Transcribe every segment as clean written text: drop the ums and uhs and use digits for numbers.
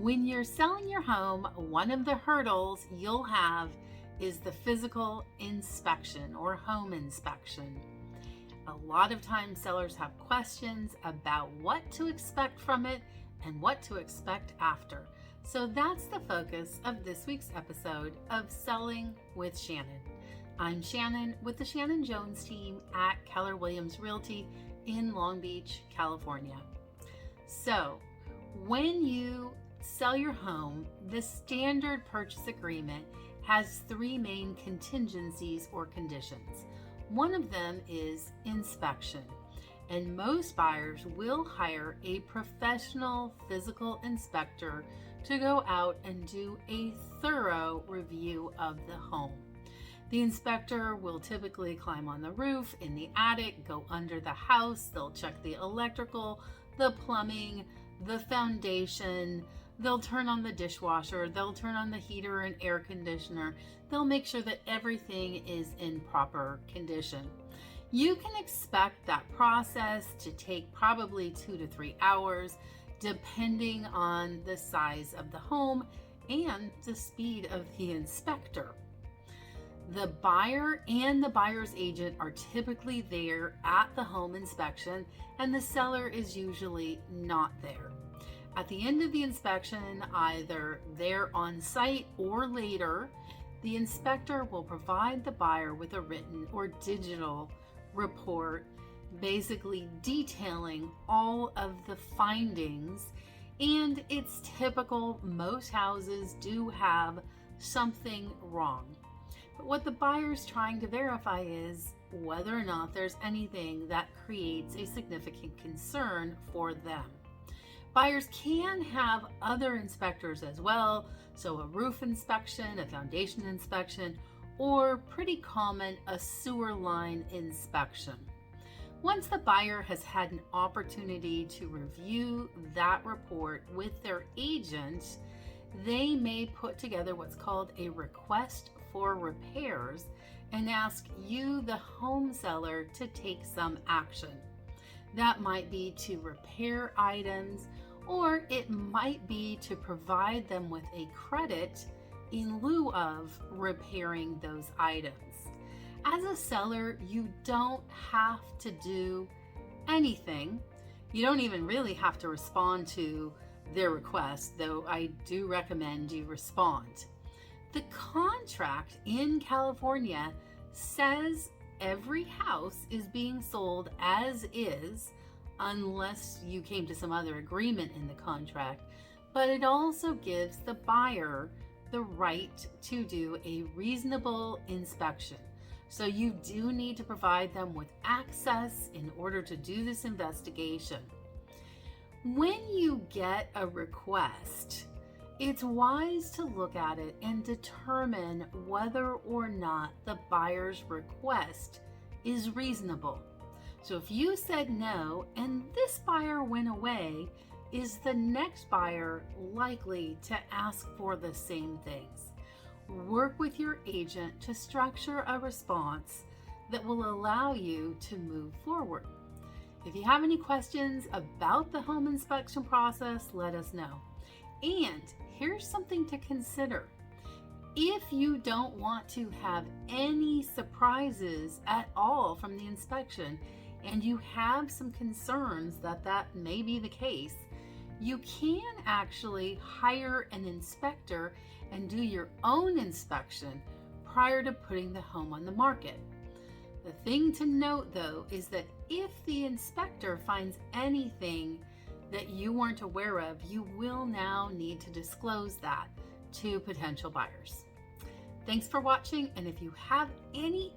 When you're selling your home, one of the hurdles you'll have is the physical inspection or home inspection. A lot of times sellers have questions about what to expect from it and what to expect after. So that's the focus of this week's episode of Selling with Shannon. I'm Shannon with the Shannon Jones Team at Keller Williams Realty in Long Beach, California. So when you sell your home, the standard purchase agreement has three main contingencies or conditions. One of them is inspection, and most buyers will hire a professional physical inspector to go out and do a thorough review of the home. The inspector will typically climb on the roof, in the attic, go under the house. They'll check the electrical, the plumbing, the foundation. They'll turn on the dishwasher. They'll turn on the heater and air conditioner. They'll make sure that everything is in proper condition. You can expect that process to take probably 2 to 3 hours, depending on the size of the home and the speed of the inspector. The buyer and the buyer's agent are typically there at the home inspection, and the seller is usually not there. At the end of the inspection, either there on site or later, the inspector will provide the buyer with a written or digital report, basically detailing all of the findings. And it's typical, most houses do have something wrong. But what the buyer's trying to verify is whether or not there's anything that creates a significant concern for them. Buyers can have other inspectors as well, so a roof inspection, a foundation inspection, or pretty common, a sewer line inspection. Once the buyer has had an opportunity to review that report with their agent, they may put together what's called a request for repairs and ask you, the home seller, to take some action. That might be to repair items, or it might be to provide them with a credit in lieu of repairing those items. As a seller, you don't have to do anything. You don't even really have to respond to their request, though I do recommend you respond. The contract in California says every house is being sold as is, unless you came to some other agreement in the contract, but it also gives the buyer the right to do a reasonable inspection. So you do need to provide them with access in order to do this investigation. When you get a request, it's wise to look at it and determine whether or not the buyer's request is reasonable. So if you said no and this buyer went away, is the next buyer likely to ask for the same things? Work with your agent to structure a response that will allow you to move forward. If you have any questions about the home inspection process, let us know. And here's something to consider. If you don't want to have any surprises at all from the inspection, and you have some concerns that may be the case, you can actually hire an inspector and do your own inspection prior to putting the home on the market. The thing to note, though, is that if the inspector finds anything that you weren't aware of, you will now need to disclose that to potential buyers. Thanks for watching, and if you have any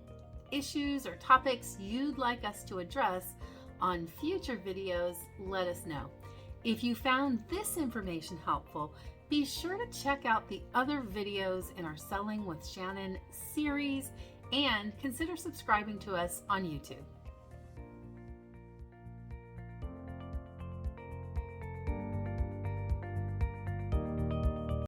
issues or topics you'd like us to address on future videos, let us know. If you found this information helpful, be sure to check out the other videos in our Selling with Shannon series and consider subscribing to us on YouTube.